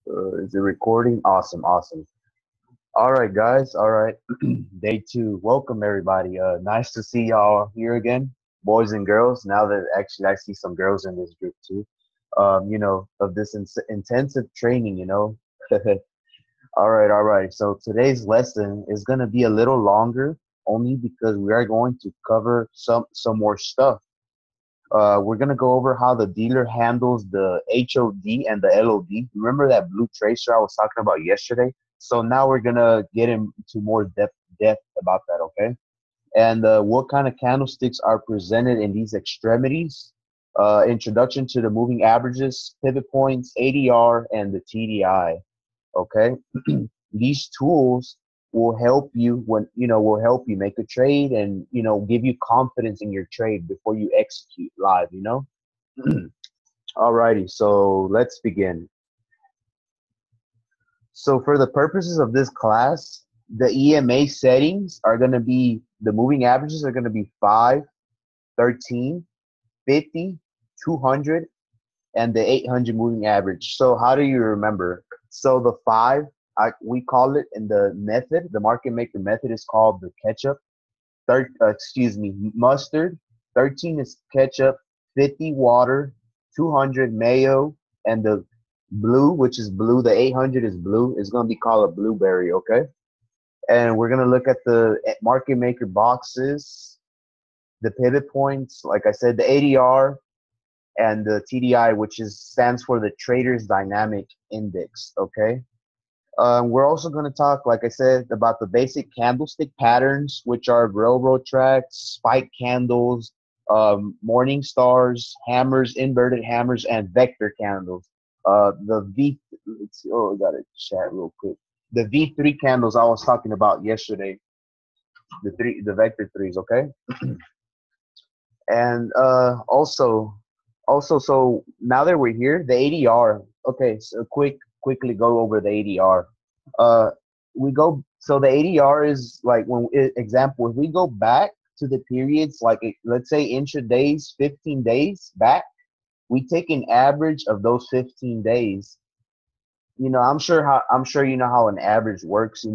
Is it recording? Awesome, awesome. All right, guys. All right. Day two. Welcome, everybody. Nice to see y'all here again, boys and girls. Now that actually I see some girls in this group too. Of this intensive training. All right, all right. So today's lesson is gonna be a little longer, only because we are going to cover some more stuff. We're gonna go over how the dealer handles the HOD and the LOD. Remember that blue tracer I was talking about yesterday? So now we're gonna get into more depth about that, okay? And what kind of candlesticks are presented in these extremities? Introduction to the moving averages, pivot points, ADR, and the TDI. Okay, these tools will help you make a trade and give you confidence in your trade before you execute live. Alrighty, so let's begin. So for the purposes of this class, the EMA settings are going to be, the moving averages are going to be 5, 13, 50, 200, and the 800 moving average. So how do you remember? So the 5, we call it in the method, the market maker method is called the ketchup. Mustard. 13 is ketchup, 50 water, 200 mayo, and the blue, which is blue, the 800 is blue, is going to be called a blueberry, okay? And we're going to look at the market maker boxes, the pivot points, like I said, the ADR, and the TDI, which stands for the Traders Dynamic Index, okay? We're also going to talk, like I said, about the basic candlestick patterns, which are railroad tracks, spike candles, morning stars, hammers, inverted hammers, and vector candles. Let's see, oh, I got to chat real quick. The V3 candles I was talking about yesterday, the vector threes, okay? And so now that we're here, the ADR. Okay, so quickly go over the ADR. Uh, so the ADR is like example, if we go back to the periods, like let's say intradays, 15 days back, we take an average of those 15 days. I'm sure you know how an average works.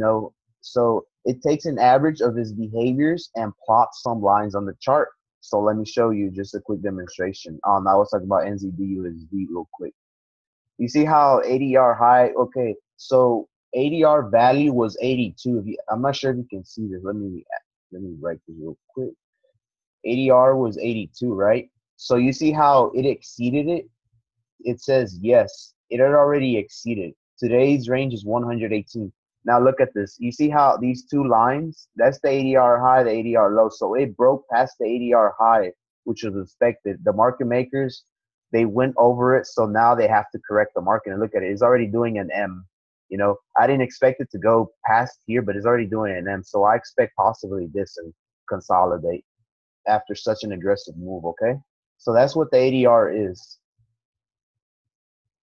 So it takes an average of his behaviors and plots some lines on the chart. So let me show you just a quick demonstration. I was talking about NZD real quick. You see how ADR high? Okay, so ADR value was 82. I'm not sure if you can see this. Let me write this real quick. ADR was 82, right? So you see how it exceeded it? It says yes, it had already exceeded. Today's range is 118. Now look at this. You see how these two lines, that's the ADR high, the ADR low. So it broke past the ADR high, which was expected. The market makers, they went over it. So now they have to correct the market and look at it. It's already doing an M. I didn't expect it to go past here, but it's already doing an M. So I expect possibly this and consolidate after such an aggressive move. Okay. So that's what the ADR is.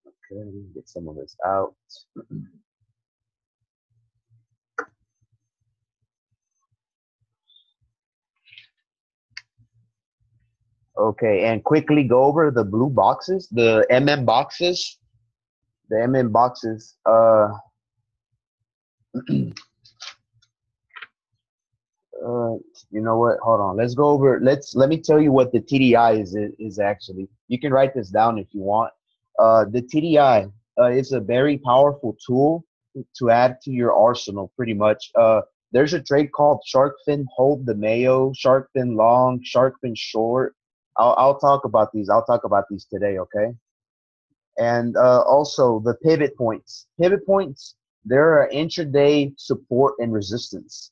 Okay, let me get some of this out. Okay, and quickly go over the blue boxes, the MM boxes. The MM boxes. You know what? Hold on. Let's go over. Let me tell you what the TDI is actually. You can write this down if you want. The TDI is a very powerful tool to add to your arsenal, pretty much. There's a trade called shark fin hold the mayo, shark fin long, shark fin short. I'll talk about these. I'll talk about these today, okay? And also the pivot points. Pivot points, there are intraday support and resistance.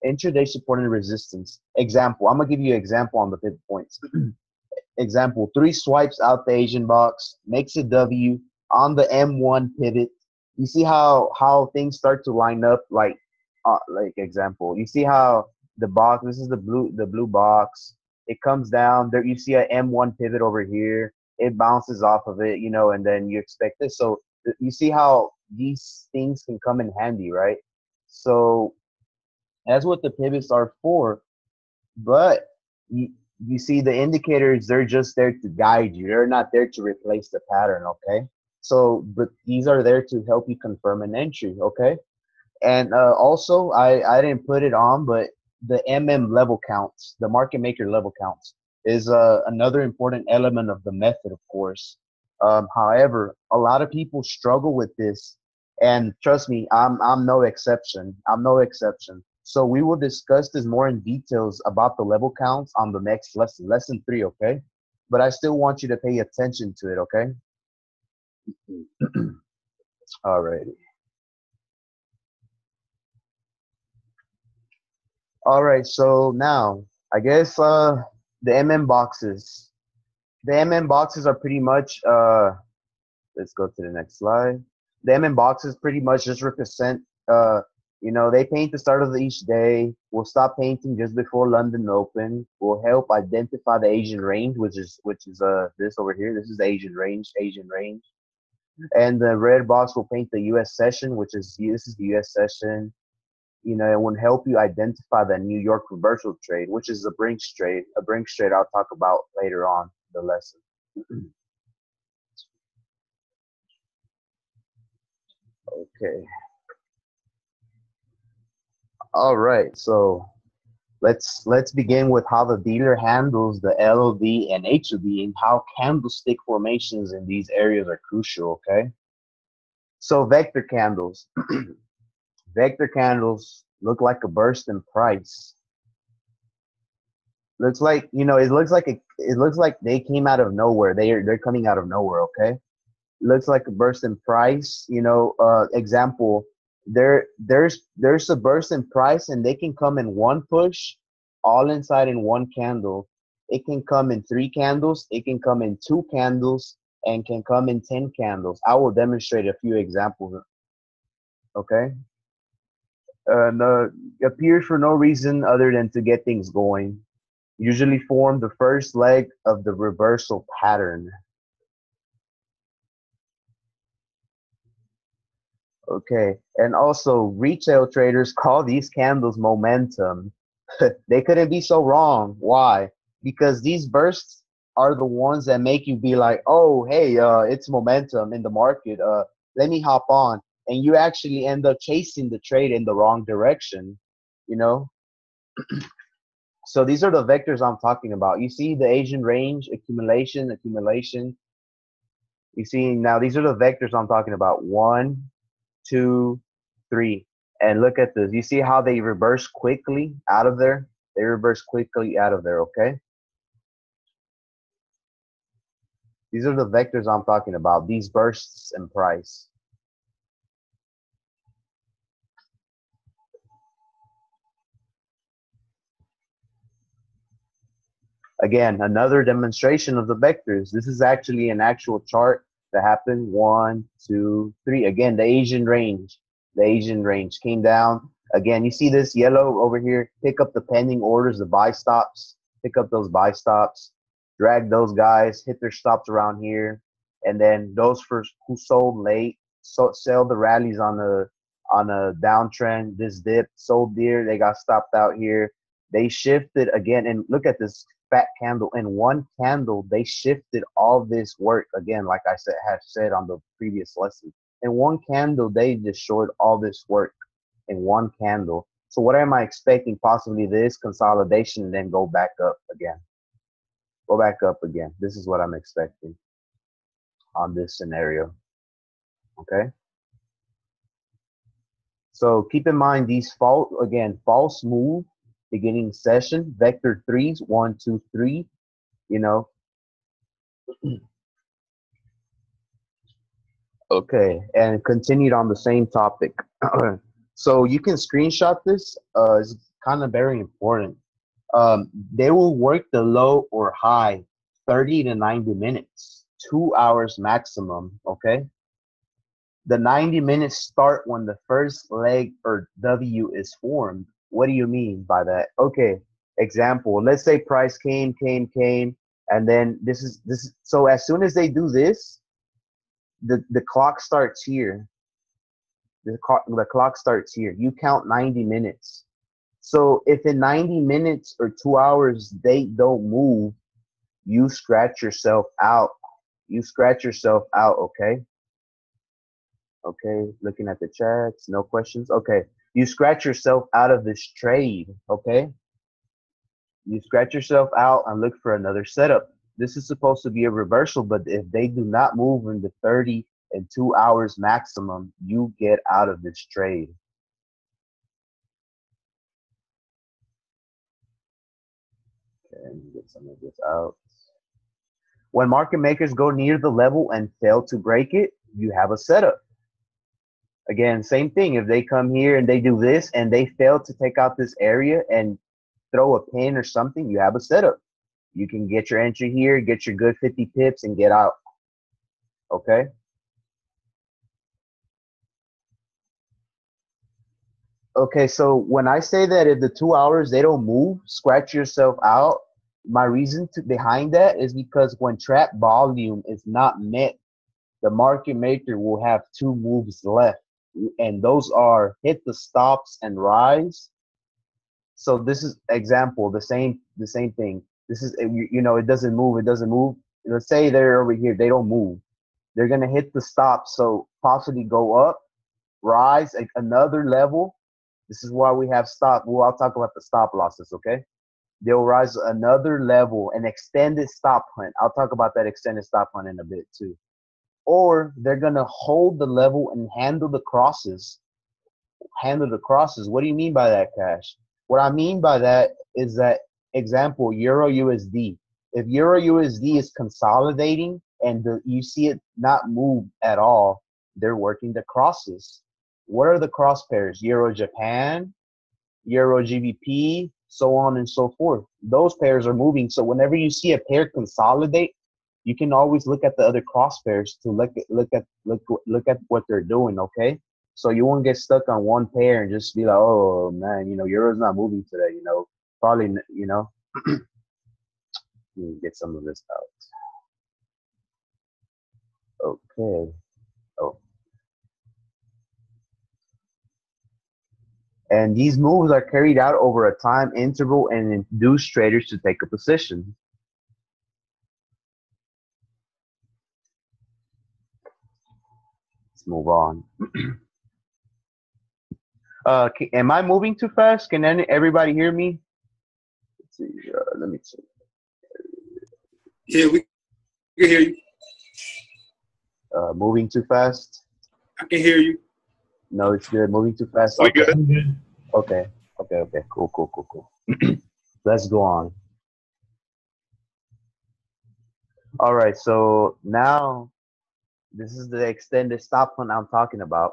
Intraday support and resistance. Example, I'm going to give you an example on the pivot points. Example, 3 swipes out the Asian box, makes a W on the M1 pivot. You see how things start to line up like example. You see how the box, this is the blue box. It comes down there. You see a M1 pivot over here. It bounces off of it, and then you expect this. So you see how these things can come in handy, right? So that's what the pivots are for. But you see the indicators, they're just there to guide you. They're not there to replace the pattern, okay? So, but these are there to help you confirm an entry, okay? And also, I didn't put it on, but the level counts, the market maker level counts, is another important element of the method, of course. However, a lot of people struggle with this, and trust me, I'm no exception. I'm no exception. So we will discuss this more in details about the level counts on the next lesson, lesson 3, okay? But I still want you to pay attention to it, okay? All right. All right, so now I guess the boxes. The boxes are pretty much let's go to the next slide. The boxes pretty much just represent they paint the start of each day. We'll stop painting just before London Open. We'll help identify the Asian range, which is this over here. This is the Asian range. And the red box will paint the US session, this is the US session. It will help you identify the New York reversal trade, which is a Brinks trade. A Brinks trade I'll talk about later on in the lesson. Okay. All right. So let's begin with how the dealer handles the LOD and HOD and how candlestick formations in these areas are crucial. Okay. So vector candles. Vector candles look like a burst in price. Looks like it looks like they came out of nowhere. They're coming out of nowhere. Okay, looks like a burst in price. Example, there's a burst in price, and they can come in one push, all inside in one candle. It can come in 3 candles. It can come in 2 candles, and can come in 10 candles. I will demonstrate a few examples. Okay. Appears for no reason other than to get things going. Usually form the first leg of the reversal pattern. Okay, and also retail traders call these candles momentum. They couldn't be so wrong. Why? Because these bursts are the ones that make you be like, oh, hey, it's momentum in the market. Let me hop on. And you actually end up chasing the trade in the wrong direction, you know? So these are the vectors I'm talking about. You see the Asian range, accumulation. You see now these are the vectors I'm talking about. 1, 2, 3. And look at this. You see how they reverse quickly out of there? They reverse quickly out of there, okay? These are the vectors I'm talking about, these bursts in price. Again, another demonstration of the vectors. This is actually an actual chart that happened. 1, 2, 3. Again, the Asian range. The Asian range came down. Again, you see this yellow over here? Pick up the pending orders, the buy stops. Pick up those buy stops. Drag those guys, hit their stops around here. And then those who sold late, sell the rallies on a downtrend. This dip, sold there, they got stopped out here. They shifted again, and look at this fat candle. In one candle, they shifted all this work again, like I said on the previous lesson. In one candle, they destroyed all this work in one candle. So what am I expecting? Possibly this consolidation and then go back up again. Go back up again. This is what I'm expecting on this scenario. Okay. So keep in mind these false move beginning session, vector 3s, 1, 2, 3, Okay, and continued on the same topic. So you can screenshot this. It's kind of very important. They will work the low or high 30 to 90 minutes, 2 hours maximum, okay? The 90 minutes start when the first leg or W is formed. What do you mean by that? Okay, example, let's say price came, and then this is, so as soon as they do this, the clock starts here. The clock starts here. You count 90 minutes. So if in 90 minutes or 2 hours they don't move, you scratch yourself out. You scratch yourself out, okay? Okay, looking at the chats, no questions. Okay, you scratch yourself out of this trade. Okay, you scratch yourself out and look for another setup. This is supposed to be a reversal, but if they do not move in the 30 and 2 hours maximum, you get out of this trade. Okay, let me get some of this out. When market makers go near the level and fail to break it, you have a setup. Again, same thing. If they come here and they do this and they fail to take out this area and throw a pin or something, you have a setup. You can get your entry here, get your good 50 pips, and get out. Okay? Okay, so when I say that if the 2 hours they don't move, scratch yourself out, my reason behind that is because when trap volume is not met, the market maker will have two moves left. And those are hit the stops and rise. So this is example, the same thing. This is it doesn't move, it doesn't move. Let's say they're over here, they don't move. They're gonna hit the stop, so possibly go up, rise another level. This is why we have stop. Well, I'll talk about the stop losses, okay? They'll rise another level, an extended stop hunt. I'll talk about that extended stop hunt in a bit too. Or they're gonna hold the level and handle the crosses. Handle the crosses. What do you mean by that, Cash? What I mean by that is that example, Euro USD. If Euro USD is consolidating and you see it not move at all, they're working the crosses. What are the cross pairs? Euro Japan, Euro GBP, so on and so forth. Those pairs are moving. So whenever you see a pair consolidate, you can always look at the other cross pairs to look at what they're doing. Okay, so you won't get stuck on one pair and just be like, oh man, Euro's not moving today. Probably, let me get some of this out. Okay. Oh. And these moves are carried out over a time interval and induce traders to take a position. Let's move on. Am I moving too fast? Can everybody hear me? Let's see. Let me see. Yeah, we can hear you. Moving too fast? I can hear you. No, it's good. Moving too fast? We Okay. good. Okay. Cool. Let's go on. All right. So now this is the extended stop hunt I'm talking about.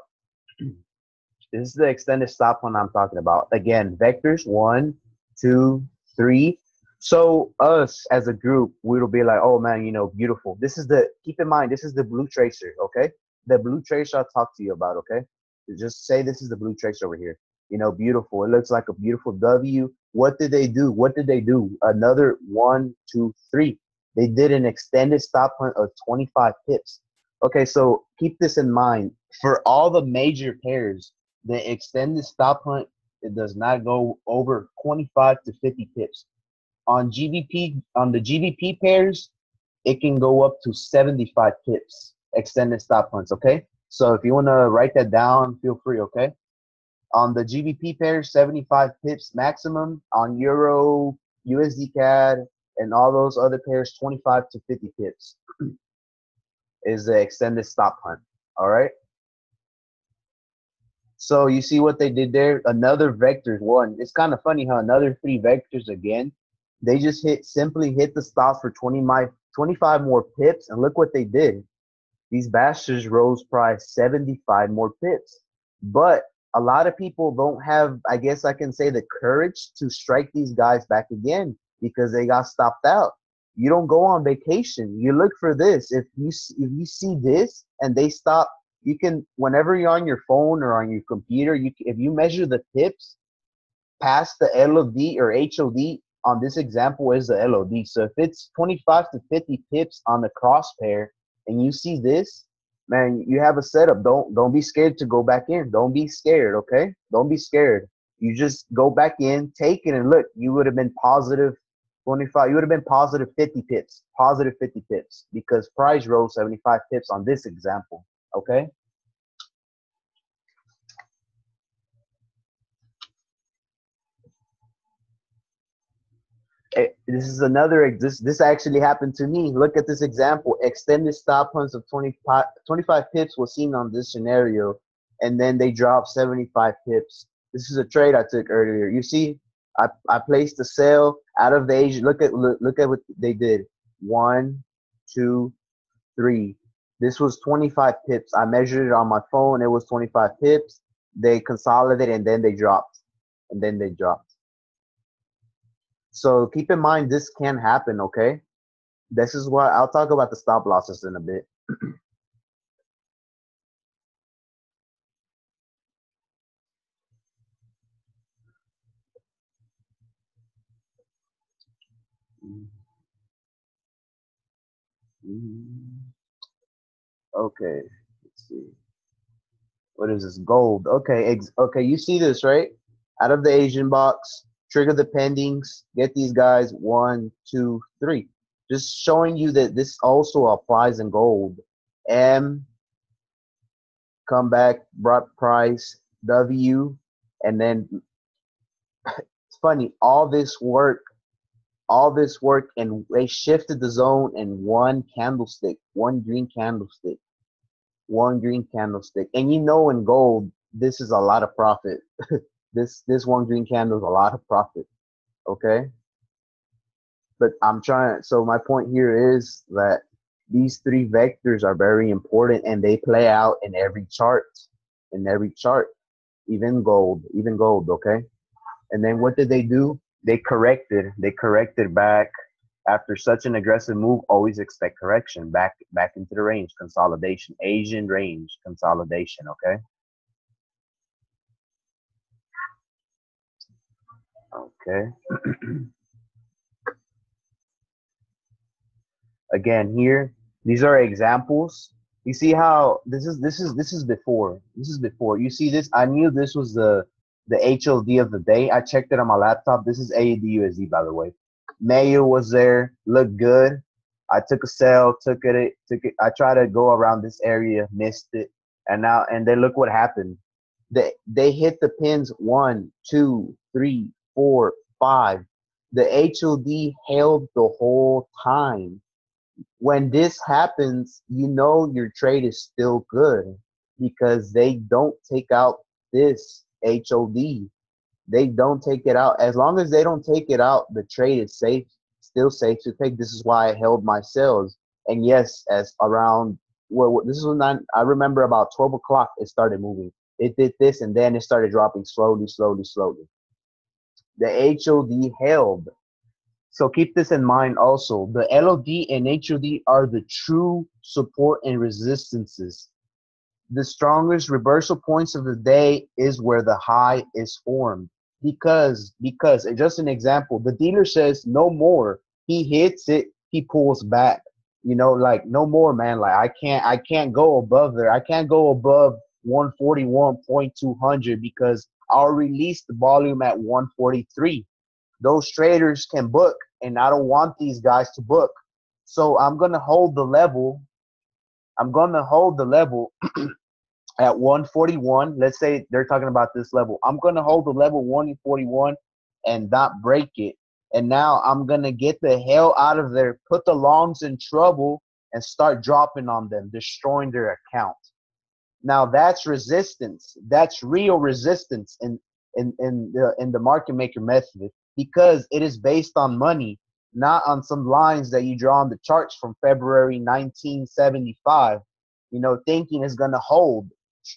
This is the extended stop hunt I'm talking about. Again, vectors 1, 2, 3. So us as a group, we'll be like, oh man, beautiful. Keep in mind, this is the blue tracer, okay? The blue tracer I'll talk to you about, okay? Just say this is the blue tracer over here. Beautiful. It looks like a beautiful W. What did they do? Another 1, 2, 3. They did an extended stop hunt of 25 pips. Okay, so keep this in mind. For all the major pairs, the extended stop hunt, it does not go over 25 to 50 pips. On the GBP pairs, it can go up to 75 pips, extended stop hunts, okay? So if you want to write that down, feel free, okay? On the GBP pairs, 75 pips maximum. On Euro, USD CAD, and all those other pairs, 25 to 50 pips is the extended stop hunt, all right? So you see what they did there? Another vectors one. It's kind of funny how another 3 vectors again. They just simply hit the stops for 25 more pips, and look what they did. These bastards rose price 75 more pips. But a lot of people don't have, I guess I can say, the courage to strike these guys back again because they got stopped out. You don't go on vacation. You look for this. If you see this and they stop, you can, whenever you're on your phone or on your computer, if you measure the pips past the LOD or HOD, on this example is the LOD. So if it's 25 to 50 pips on the crosspair and you see this, man, you have a setup. Don't be scared to go back in. Don't be scared, okay? Don't be scared. You just go back in, take it, and look, you would have been positive 25. You would have been positive 50 pips, positive 50 pips, because price rose 75 pips on this example, okay? This is another, this actually happened to me. Look at this example. Extended stop hunts of 25 pips was seen on this scenario, and then they dropped 75 pips. This is a trade I took earlier. You see, I placed a sell out of the Asian. Look at what they did. 1, 2, 3. This was 25 pips. I measured it on my phone. It was 25 pips. They consolidated, and then they dropped. And then they dropped. So keep in mind this can happen, okay? This is why I'll talk about the stop losses in a bit. Okay, let's see. What is this? Gold. Okay, okay, you see this, right? Out of the Asian box, trigger the pendings, get these guys 1, 2, 3. Just showing you that this also applies in gold. M, come back, brought price, W, and then it's funny, all this work, and they shifted the zone in one candlestick, one green candlestick. And you know, in gold, this is a lot of profit. this one green candle is a lot of profit. Okay, but so my point here is that these three vectors are very important, and they play out in every chart, even gold. Okay, and then what did they do? They corrected back. After such an aggressive move, always expect correction back into the range, consolidation, Asian range consolidation. Okay. Okay. Again, here, these are examples. You see how this is before. You see this? I knew this was the HOD of the day. I checked it on my laptop. This is AUD USD, by the way. Mayo was there, looked good. I took a sell, took it. I tried to go around this area, missed it, and then look what happened. They hit the pins 1, 2, 3, 4, 5. The HOD held the whole time. When this happens, you know your trade is still good because they don't take out this HOD. They don't take it out. As long as they don't take it out, the trade is safe, still safe to take. This is why I held my sales. And yes, as around, well, this is when I remember about 12 o'clock, it started moving. It did this, and then it started dropping slowly. The HOD held. So keep this in mind also. The LOD and HOD are the true support and resistances. The strongest reversal points of the day is where the high is formed. Because just an example, the dealer says no more. He hits it, he pulls back. You know, like no more, man. Like I can't go above there. I can't go above 141.200 because I'll release the volume at 143. Those traders can book, and I don't want these guys to book. So I'm gonna hold the level. At 141. Let's say they're talking about this level. I'm gonna hold the level 141 and not break it. And now I'm gonna get the hell out of there, put the longs in trouble, and start dropping on them, destroying their account. Now that's resistance. That's real resistance in the market maker method, because it is based on money, not on some lines that you draw on the charts from February 1975. You know, thinking is gonna hold.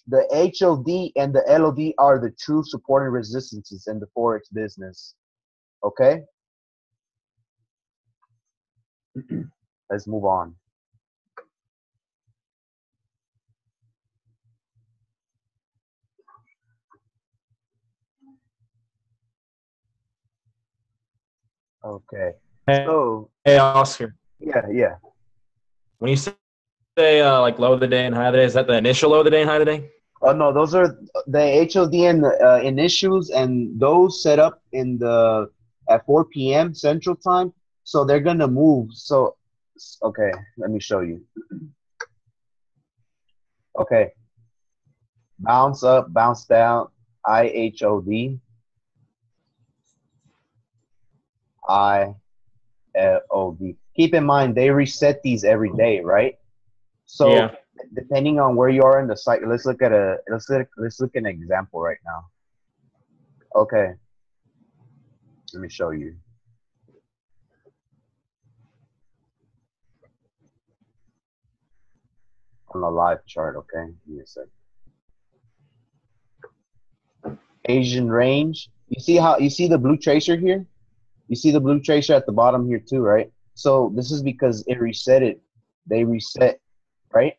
The HOD and the LOD are the true support and resistances in the Forex business. Okay? Let's move on. Okay. So, Hey, Oscar. yeah. When you say like low of the day and high of the day, is that the initial low of the day and high of the day? Oh no, those are the HOD and the initials, and those set up in the at 4 p.m. Central Time. So they're gonna move. So, okay, let me show you. Okay, bounce up, bounce down, IHOD, I LOD. Keep in mind they reset these every day, right? So Yeah. depending on where you are in the cycle, let's look at an example right now. Okay, let me show you on the live chart. Okay, give me a sec. Asian range. You see the blue tracer here? You see the blue tracer at the bottom here too, right? So this is because it reset it. They reset, right?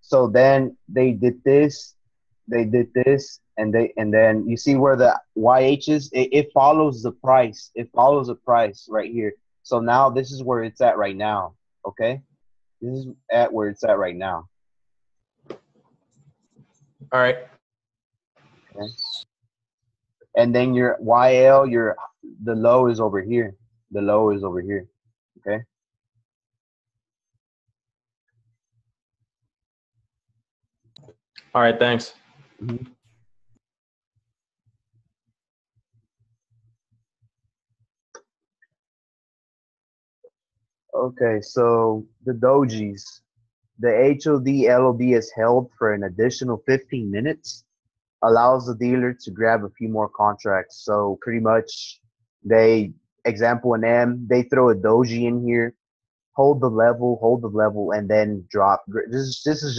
So then they did this, and then you see where the YH is. It follows the price. It follows the price right here. So now this is where it's at right now. Okay, this is at where it's at right now. All right. Okay, and then your YL, the low is over here. The low is over here. Okay. All right. Thanks. Mhm. Okay, so the dojis, the HOD LOD is held for an additional 15 minutes, allows the dealer to grab a few more contracts. So pretty much they, example an M, they throw a doji in here, hold the level, and then drop. This is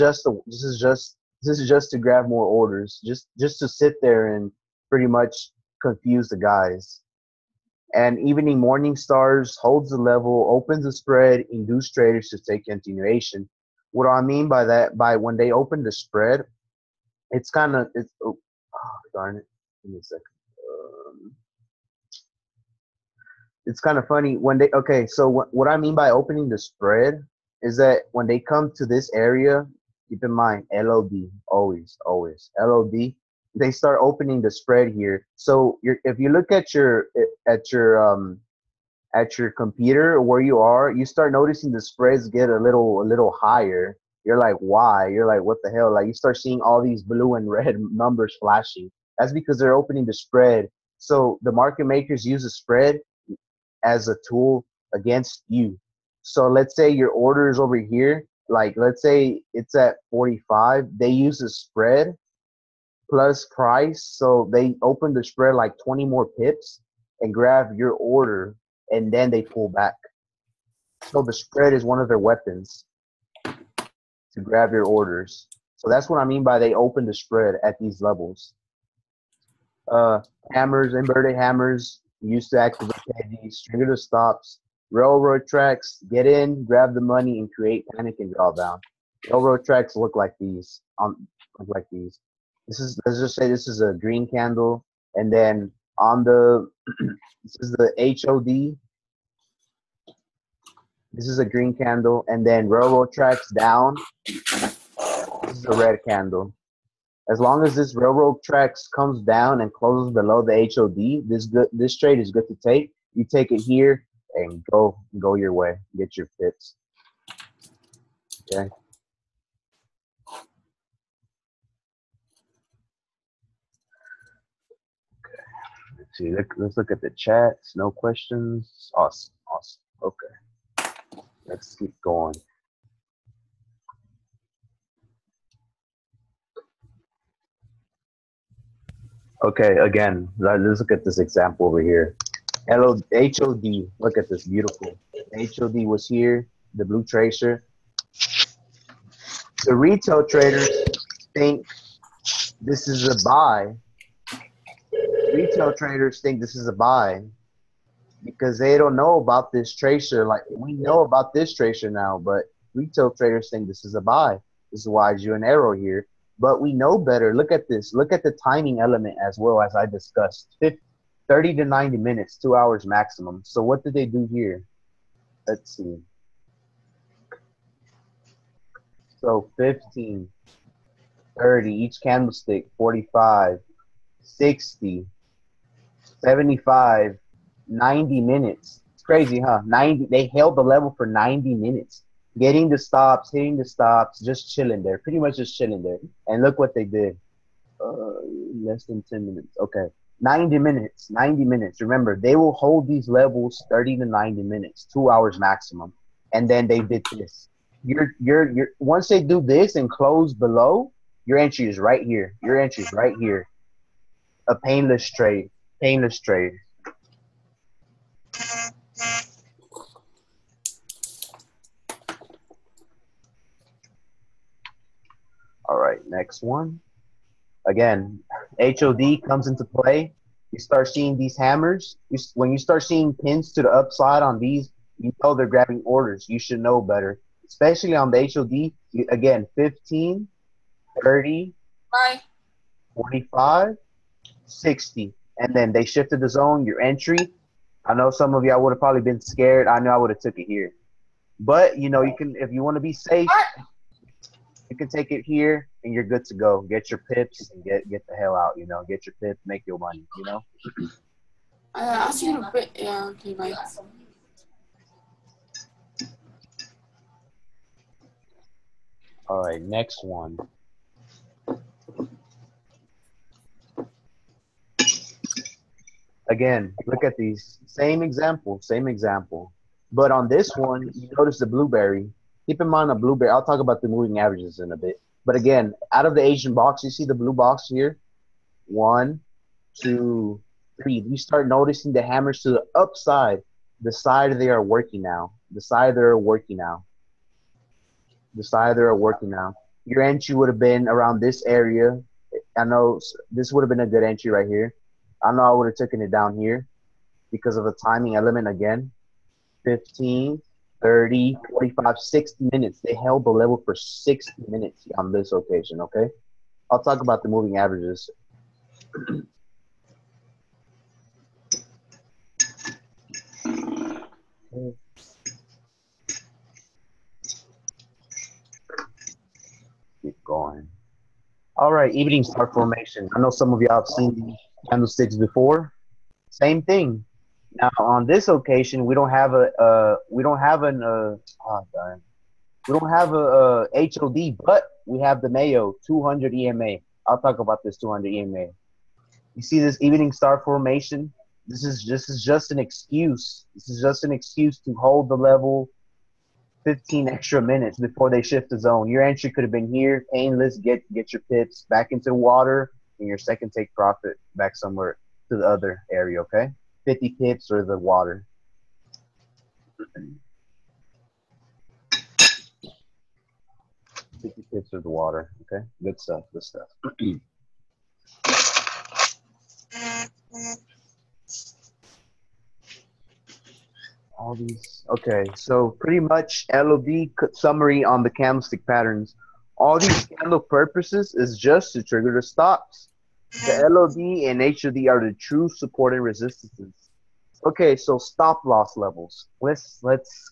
just to grab more orders, just to sit there and pretty much confuse the guys. And evening morning stars holds the level, opens the spread, induce traders to take continuation. What do I mean by that? By when they open the spread, oh, darn it. Give me a second. Um, it's kind of funny when they okay. So what I mean by opening the spread is that when they come to this area, keep in mind LOD, always LOD. They start opening the spread here. So if you look at your computer where you are, you start noticing the spreads get a little higher. You're like, why? You're like, what the hell? Like you start seeing all these blue and red numbers flashing. That's because they're opening the spread. So the market makers use the spread as a tool against you. So let's say your order is over here. Like let's say it's at 45. They use the spread plus price. So they open the spread like 20 more pips and grab your order, and then they pull back. So the spread is one of their weapons to grab your orders. So that's what I mean by they open the spread at these levels. Hammers, inverted hammers, used to activate hedges, stringer to stops, railroad tracks, get in, grab the money, and create panic and drawdown. Railroad tracks look like these. Look like these. Let's just say this is a green candle, and then on the this is the HOD. This is a green candle, and then railroad tracks down. This is a red candle. As long as this railroad tracks comes down and closes below the HOD, this trade is good to take. You take it here and go your way. Get your fits. Okay. Let's see. Let's look at the chats. No questions. Awesome. Okay. Let's keep going. Okay, again, let's look at this example over here. HOD, look at this, beautiful. HOD was here, the blue tracer. The retail traders think this is a buy. Retail traders think this is a buy because they don't know about this tracer. Like we know about this tracer now, but retail traders think this is a buy. This is why I drew an arrow here. But we know better. Look at this. Look at the timing element as well, as I discussed. 30 to 90 minutes, 2 hours maximum. So what did they do here? Let's see. So 15, 30, each candlestick, 45, 60, 75, 90 minutes. It's crazy, huh? 90. They held the level for 90 minutes. Getting the stops, hitting the stops, just chilling there. Pretty much just chilling there. And look what they did. Less than 10 minutes. Okay. 90 minutes. 90 minutes. Remember, they will hold these levels 30 to 90 minutes, 2 hours maximum. And then they did this. You're once they do this and close below, your entry is right here. Your entry is right here. A painless trade. Painless trade. All right, next one. Again, HOD comes into play. You start seeing these hammers. When you start seeing pins to the upside on these, you know they're grabbing orders. You should know better, especially on the HOD. Again, 15, 30, 45, 60. And then they shifted the zone, your entry. I know some of y'all would have probably been scared. I know I would have took it here. But, you know, you can, if you want to be safe, you can take it here and you're good to go. Get your pips and get the hell out, you know. Get your pips, make your money, you know. I'll see you in a bit. Yeah, okay, bye. All right, next one. Again, look at these. Same example, same example. But on this one, you notice the blueberry. Keep in mind the blueberry. I'll talk about the moving averages in a bit. But again, out of the Asian box, you see the blue box here? 1, 2, 3. You start noticing the hammers to the upside. The side they are working now. The side they are working now. The side they are working now. Your entry would have been around this area. I know this would have been a good entry right here. I know I would have taken it down here because of the timing element again. 15, 30, 45, 60 minutes. They held the level for 60 minutes on this occasion, okay? I'll talk about the moving averages. Keep going. All right, evening star formation. I know some of y'all have seen these candlesticks before. Same thing. Now on this occasion, we don't have a HOD, but we have the Mayo 200 EMA. I'll talk about this 200 EMA. You see this evening star formation? This is just an excuse. This is just an excuse to hold the level 15 extra minutes before they shift the zone. Your entry could have been here, painless, get your pips back into the water, and your second take profit back somewhere to the other area, okay? 50 pips or the water. $50 pips or the water, okay? Good stuff, good stuff. All these, okay, so pretty much LOD summary on the candlestick patterns. All these candle purposes is just to trigger the stops. The LOD and HOD are the true support and resistances. Okay, so stop loss levels. Let's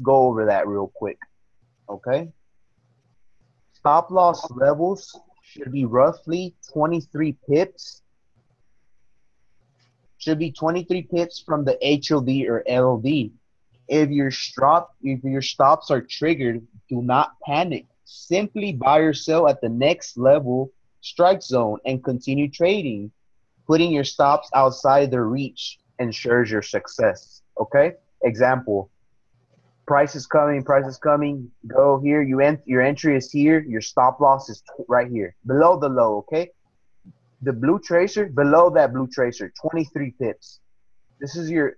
go over that real quick. Okay. Stop loss levels should be roughly 23 pips. Should be 23 pips from the HOD or LOD. If your stops are triggered, do not panic. Simply buy or sell at the next level strike zone and continue trading. Putting your stops outside their reach ensures your success. Okay? Example. Price is coming, go here. Your entry is here. Your stop loss is right here. Below the low, okay? The blue tracer, below that blue tracer, 23 pips. This is your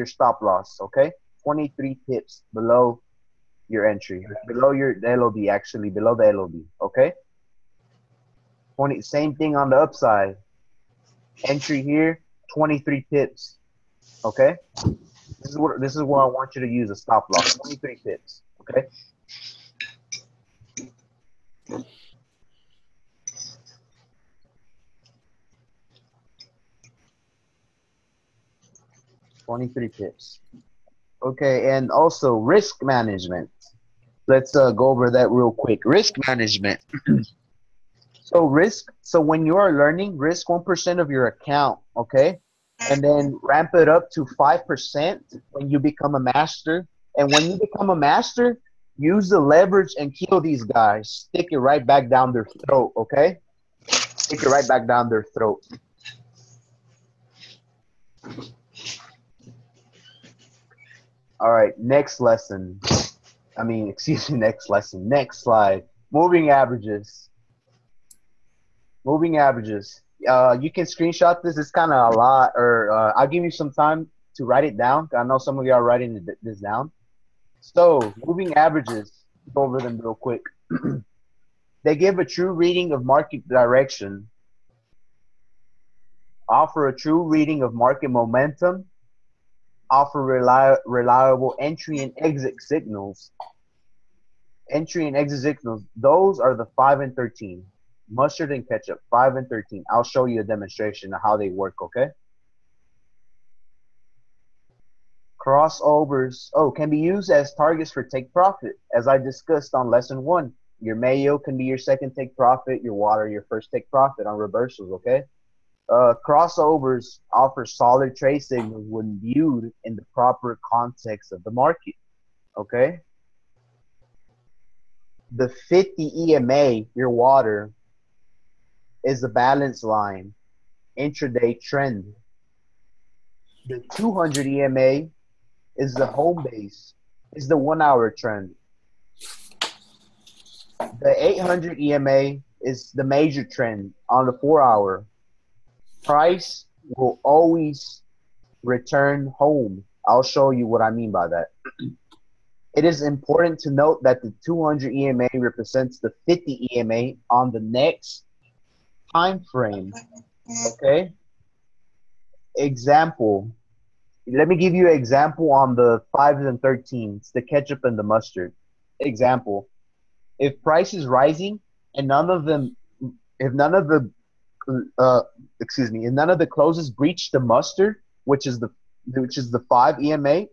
stop loss, okay? 23 pips below your entry. Below your LOD, actually, below the LOD, okay? Same thing on the upside. Entry here, 23 pips. Okay? This is what I want you to use a stop loss. 23 pips. Okay? $23 pips. Okay, and also risk management. Let's go over that real quick. Risk management. So when you are learning, risk 1% of your account, okay? And then ramp it up to 5% when you become a master. And when you become a master, use the leverage and kill these guys. Stick it right back down their throat, okay? Stick it right back down their throat. All right, next lesson. Next lesson. Next slide. Moving averages. Moving averages. You can screenshot this. It's kind of a lot, or I'll give you some time to write it down. I know some of you are writing this down. So, moving averages. Go over them real quick. They give a true reading of market direction, offer a true reading of market momentum, offer reliable entry and exit signals. Entry and exit signals, those are the 5 and 13. Mustard and ketchup, 5 and 13. I'll show you a demonstration of how they work, okay? Crossovers, can be used as targets for take profit, as I discussed on lesson 1. Your mayo can be your second take profit, your water, your first take profit on reversals, okay? Crossovers offer solid trade signals when viewed in the proper context of the market, okay? The 50 EMA, your water, is the balance line, intraday trend. The 200 EMA is the home base, is the 1 hour trend. The 800 EMA is the major trend on the 4 hour. Price will always return home. I'll show you what I mean by that. It is important to note that the 200 EMA represents the 50 EMA on the next time frame. Okay? Example. Let me give you an example on the 5s and 13s, the ketchup and the mustard. Example. If price is rising and none of the closes breach the mustard, which is the 5 EMA.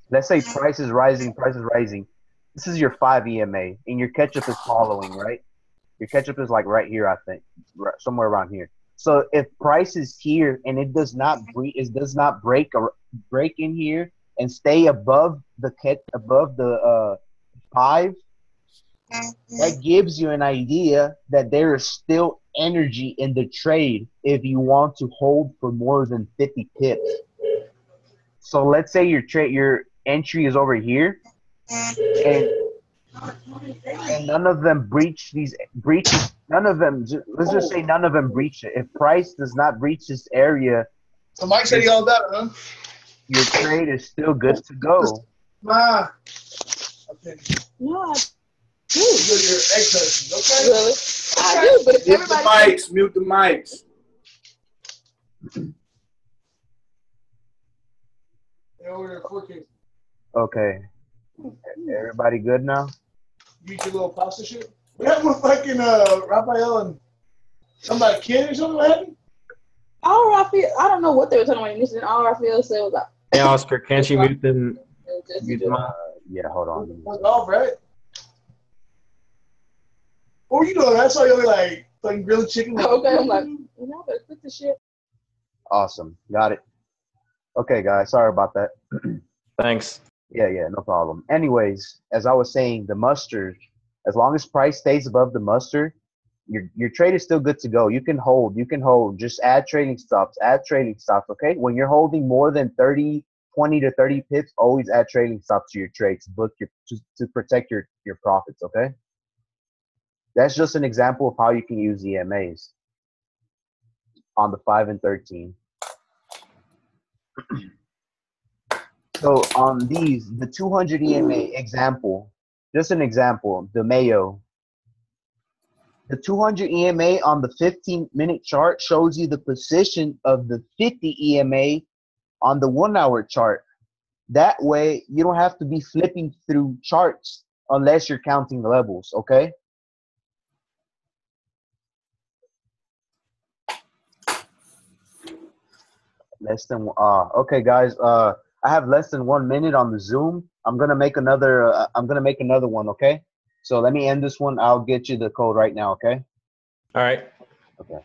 Let's say price is rising. This is your 5 EMA, and your ketchup is following, right? Your ketchup is like right here, I think, somewhere around here. So if price is here and it does not break in here and stay above the 5, that gives you an idea that there is still energy in the trade if you want to hold for more than 50 pips. So let's say your entry is over here, and none of them breach. None of them. Let's just say none of them breach it. If price does not breach this area, so Mike said he all that, huh? Your trade is still good to go. Ma. Okay. No, you're your ex-husband, okay? Really? I do, but if everybody... Mute the mics. They're over there cooking. Okay. Everybody good now? You eat your little pasta shit? What happened with fucking Raphael and somebody kid or something? What happened? All Raphael, I don't know what they were talking about. You said all Raphael said was like... Hey, Oscar, can't you mute them? Yeah, hold on. What's off, right? What were you doing? I saw you over like grilled chicken. Okay, I'm like, y'all better cook this shit. Awesome. Got it. Okay, guys. Sorry about that. Thanks. Yeah, no problem. Anyways, as I was saying, the mustard, as long as price stays above the mustard, your trade is still good to go. You can hold. Just add trading stops. Okay? When you're holding more than 20 to 30 pips, always add trading stops to your trades to protect your profits, okay? That's just an example of how you can use EMAs on the 5 and 13. So on these, the 200 EMA example, just an example, the Mayo. The 200 EMA on the 15-minute chart shows you the position of the 50 EMA on the 1 hour chart. That way, you don't have to be flipping through charts unless you're counting levels, okay? Okay, guys. I have less than 1 minute on the Zoom. I'm gonna make another one. Okay. So let me end this one. I'll get you the code right now. Okay. All right. Okay.